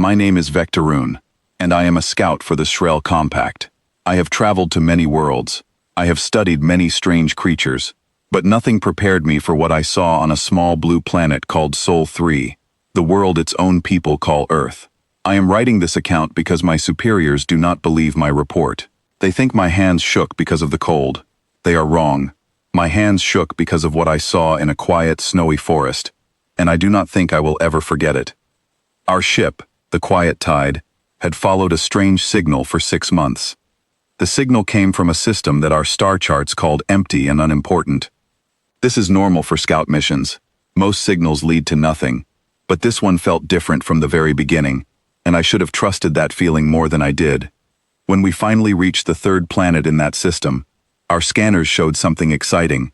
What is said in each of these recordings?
My name is Vectoroon, and I am a scout for the Shrell Compact. I have traveled to many worlds. I have studied many strange creatures, but nothing prepared me for what I saw on a small blue planet called Sol 3, the world its own people call Earth. I am writing this account because my superiors do not believe my report. They think my hands shook because of the cold. They are wrong. My hands shook because of what I saw in a quiet, snowy forest, and I do not think I will ever forget it. Our ship, the Quiet Tide, had followed a strange signal for 6 months. The signal came from a system that our star charts called empty and unimportant. This is normal for scout missions. Most signals lead to nothing, but this one felt different from the very beginning, and I should have trusted that feeling more than I did. When we finally reached the third planet in that system, our scanners showed something exciting.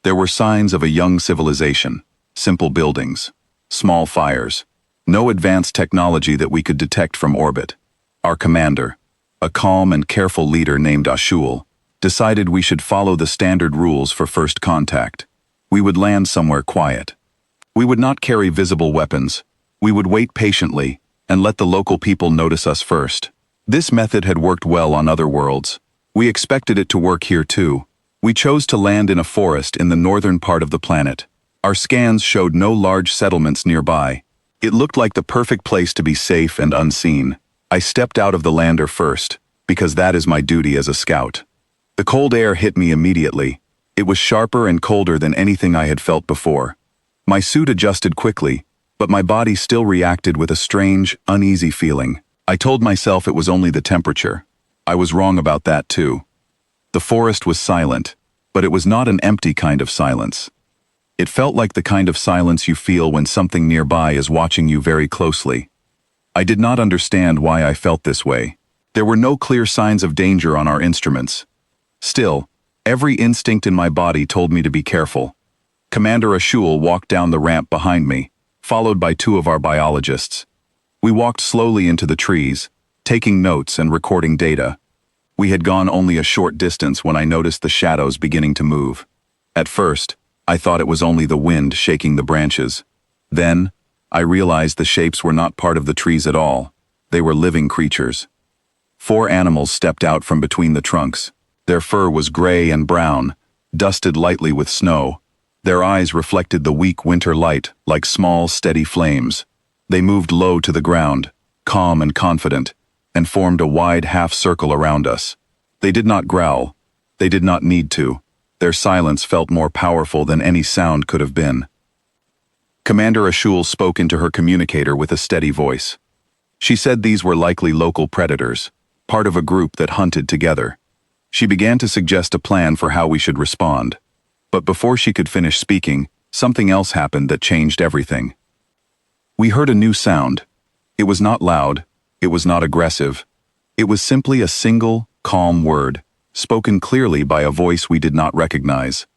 There were signs of a young civilization, simple buildings, small fires, no advanced technology that we could detect from orbit. Our commander, a calm and careful leader named Ashul, decided we should follow the standard rules for first contact. We would land somewhere quiet. We would not carry visible weapons. We would wait patiently and let the local people notice us first. This method had worked well on other worlds. We expected it to work here too. We chose to land in a forest in the northern part of the planet. Our scans showed no large settlements nearby. It looked like the perfect place to be safe and unseen. I stepped out of the lander first, because that is my duty as a scout. The cold air hit me immediately. It was sharper and colder than anything I had felt before. My suit adjusted quickly, but my body still reacted with a strange, uneasy feeling. I told myself it was only the temperature. I was wrong about that too. The forest was silent, but it was not an empty kind of silence. It felt like the kind of silence you feel when something nearby is watching you very closely. I did not understand why I felt this way. There were no clear signs of danger on our instruments. Still, every instinct in my body told me to be careful. Commander Ashul walked down the ramp behind me, followed by 2 of our biologists. We walked slowly into the trees, taking notes and recording data. We had gone only a short distance when I noticed the shadows beginning to move. At first, I thought it was only the wind shaking the branches. Then, I realized the shapes were not part of the trees at all. They were living creatures. 4 animals stepped out from between the trunks. Their fur was gray and brown, dusted lightly with snow. Their eyes reflected the weak winter light like small, steady flames. They moved low to the ground, calm and confident, and formed a wide half-circle around us. They did not growl. They did not need to. Their silence felt more powerful than any sound could have been. Commander Ashul spoke into her communicator with a steady voice. She said these were likely local predators, part of a group that hunted together. She began to suggest a plan for how we should respond. But before she could finish speaking, something else happened that changed everything. We heard a new sound. It was not loud. It was not aggressive. It was simply a single, calm word, spoken clearly by a voice we did not recognize.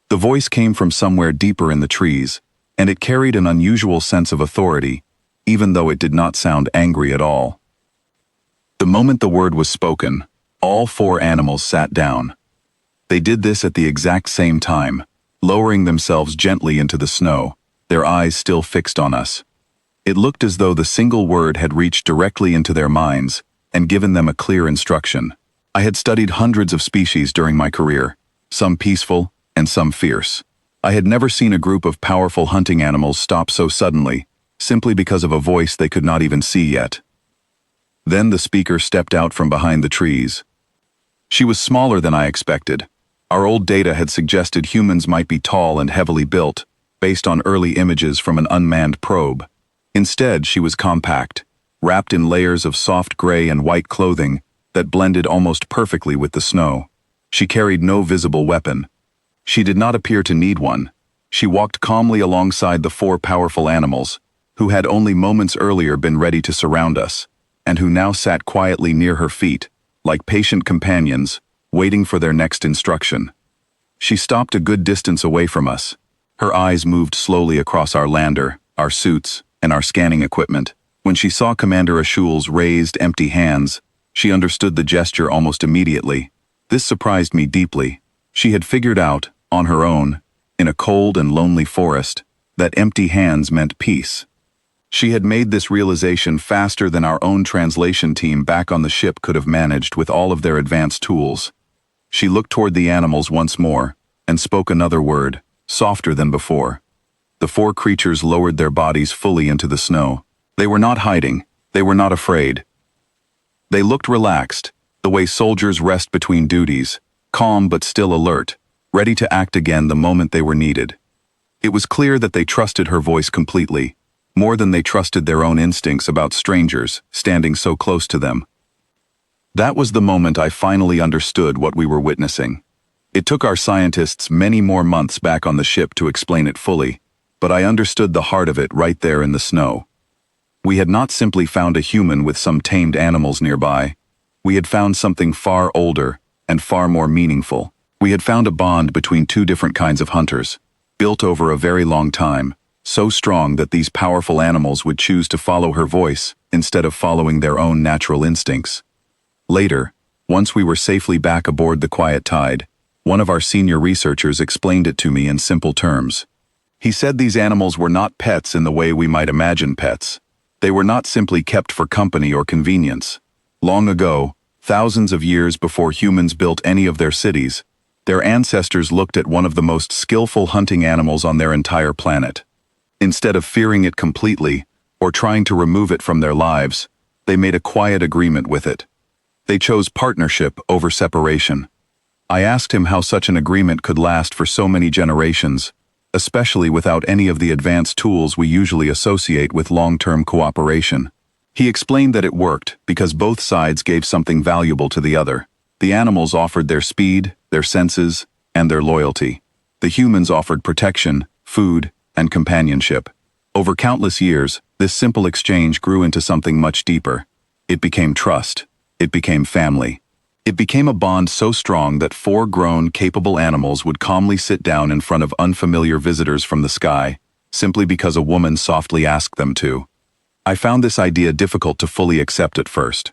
The voice came from somewhere deeper in the trees, and it carried an unusual sense of authority, even though it did not sound angry at all. The moment the word was spoken, all 4 animals sat down. They did this at the exact same time, lowering themselves gently into the snow, their eyes still fixed on us. It looked as though the single word had reached directly into their minds and given them a clear instruction. I had studied hundreds of species during my career, some peaceful and some fierce. I had never seen a group of powerful hunting animals stop so suddenly, simply because of a voice they could not even see yet. Then the speaker stepped out from behind the trees. She was smaller than I expected. Our old data had suggested humans might be tall and heavily built, based on early images from an unmanned probe. Instead, she was compact, wrapped in layers of soft gray and white clothing that blended almost perfectly with the snow. She carried no visible weapon. She did not appear to need one. She walked calmly alongside the 4 powerful animals, who had only moments earlier been ready to surround us, and who now sat quietly near her feet, like patient companions, waiting for their next instruction. She stopped a good distance away from us. Her eyes moved slowly across our lander, our suits, and our scanning equipment. When she saw Commander Ashul's raised, empty hands, she understood the gesture almost immediately. This surprised me deeply. She had figured out, on her own, in a cold and lonely forest, that empty hands meant peace. She had made this realization faster than our own translation team back on the ship could have managed with all of their advanced tools. She looked toward the animals once more and spoke another word, softer than before. The four creatures lowered their bodies fully into the snow. They were not hiding. They were not afraid. They looked relaxed, the way soldiers rest between duties, calm but still alert, ready to act again the moment they were needed. It was clear that they trusted her voice completely, more than they trusted their own instincts about strangers standing so close to them. That was the moment I finally understood what we were witnessing. It took our scientists many more months back on the ship to explain it fully, but I understood the heart of it right there in the snow. We had not simply found a human with some tamed animals nearby. We had found something far older and far more meaningful. We had found a bond between two different kinds of hunters, built over a very long time, so strong that these powerful animals would choose to follow her voice instead of following their own natural instincts. Later, once we were safely back aboard the Quiet Tide, one of our senior researchers explained it to me in simple terms. He said these animals were not pets in the way we might imagine pets. They were not simply kept for company or convenience. Long ago, thousands of years before humans built any of their cities, their ancestors looked at one of the most skillful hunting animals on their entire planet. Instead of fearing it completely or trying to remove it from their lives, they made a quiet agreement with it. They chose partnership over separation. I asked him how such an agreement could last for so many generations, especially without any of the advanced tools we usually associate with long-term cooperation. He explained that it worked because both sides gave something valuable to the other. The animals offered their speed, their senses, and their loyalty. The humans offered protection, food, and companionship. Over countless years, this simple exchange grew into something much deeper. It became trust. It became family. It became a bond so strong that four grown, capable animals would calmly sit down in front of unfamiliar visitors from the sky, simply because a woman softly asked them to. I found this idea difficult to fully accept at first.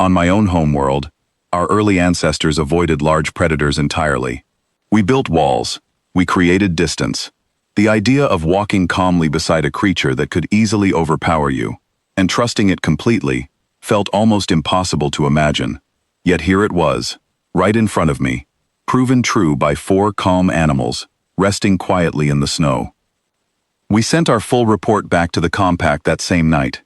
On my own homeworld, our early ancestors avoided large predators entirely. We built walls. We created distance. The idea of walking calmly beside a creature that could easily overpower you, and trusting it completely, felt almost impossible to imagine. Yet here it was, right in front of me, proven true by four calm animals, resting quietly in the snow. We sent our full report back to the compact that same night.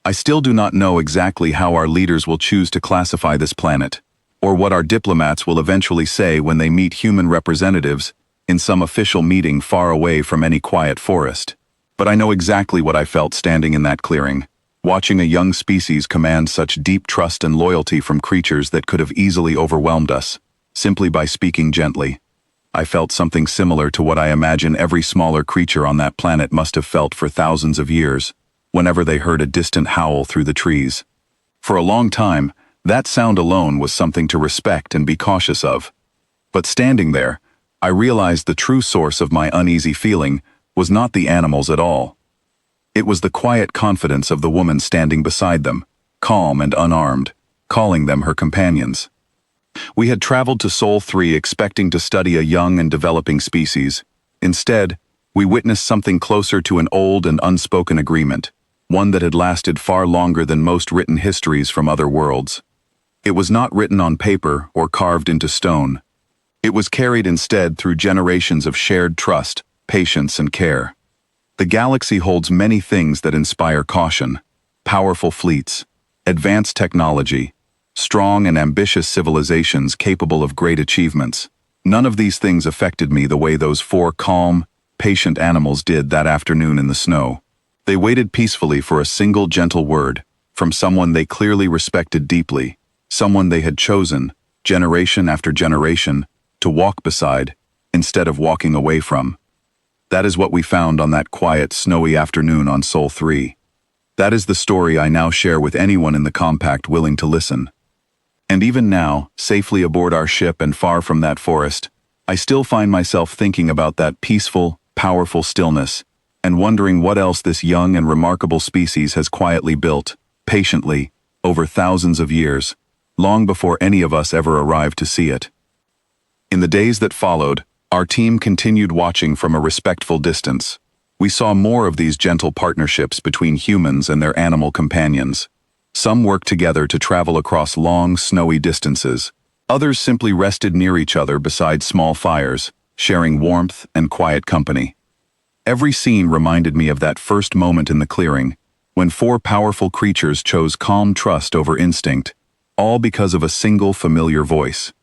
I still do not know exactly how our leaders will choose to classify this planet, or what our diplomats will eventually say when they meet human representatives in some official meeting far away from any quiet forest. But I know exactly what I felt standing in that clearing, watching a young species command such deep trust and loyalty from creatures that could have easily overwhelmed us, simply by speaking gently. I felt something similar to what I imagine every smaller creature on that planet must have felt for thousands of years, whenever they heard a distant howl through the trees. For a long time, that sound alone was something to respect and be cautious of. But standing there, I realized the true source of my uneasy feeling was not the animals at all. It was the quiet confidence of the woman standing beside them, calm and unarmed, calling them her companions. We had traveled to Sol 3 expecting to study a young and developing species. Instead, we witnessed something closer to an old and unspoken agreement, one that had lasted far longer than most written histories from other worlds. It was not written on paper or carved into stone. It was carried instead through generations of shared trust, patience, and care. The galaxy holds many things that inspire caution: powerful fleets, advanced technology, strong and ambitious civilizations capable of great achievements. None of these things affected me the way those four calm, patient animals did that afternoon in the snow. They waited peacefully for a single gentle word from someone they clearly respected deeply, someone they had chosen, generation after generation, to walk beside, instead of walking away from. That is what we found on that quiet, snowy afternoon on Sol 3. That is the story I now share with anyone in the compact willing to listen. And even now, safely aboard our ship and far from that forest, I still find myself thinking about that peaceful, powerful stillness, and wondering what else this young and remarkable species has quietly built, patiently, over thousands of years, long before any of us ever arrived to see it. In the days that followed, our team continued watching from a respectful distance. We saw more of these gentle partnerships between humans and their animal companions. Some worked together to travel across long, snowy distances. Others simply rested near each other beside small fires, sharing warmth and quiet company. Every scene reminded me of that first moment in the clearing, when four powerful creatures chose calm trust over instinct, all because of a single familiar voice.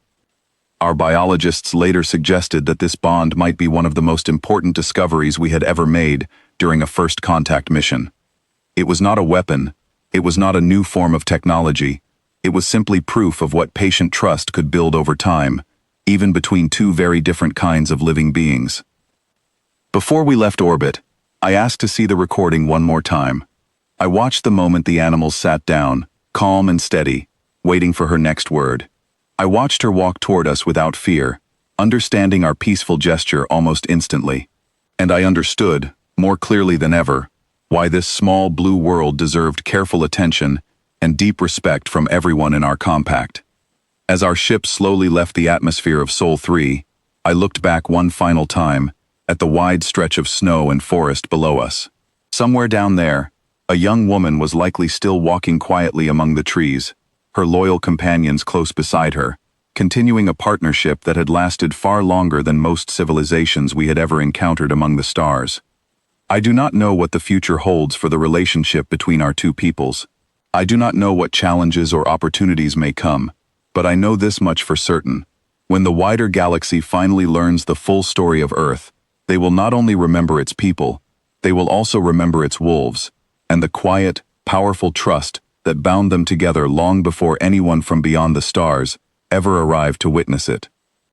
Our biologists later suggested that this bond might be one of the most important discoveries we had ever made during a first contact mission. It was not a weapon, it was not a new form of technology, it was simply proof of what patient trust could build over time, even between two very different kinds of living beings. Before we left orbit, I asked to see the recording one more time. I watched the moment the animals sat down, calm and steady, waiting for her next word. I watched her walk toward us without fear, understanding our peaceful gesture almost instantly. And I understood, more clearly than ever, why this small blue world deserved careful attention and deep respect from everyone in our compact. As our ship slowly left the atmosphere of Sol 3, I looked back one final time at the wide stretch of snow and forest below us. Somewhere down there, a young woman was likely still walking quietly among the trees, her loyal companions close beside her, continuing a partnership that had lasted far longer than most civilizations we had ever encountered among the stars. I do not know what the future holds for the relationship between our two peoples. I do not know what challenges or opportunities may come, but I know this much for certain. When the wider galaxy finally learns the full story of Earth, they will not only remember its people, they will also remember its wolves, and the quiet, powerful trust that bound them together long before anyone from beyond the stars ever arrived to witness it.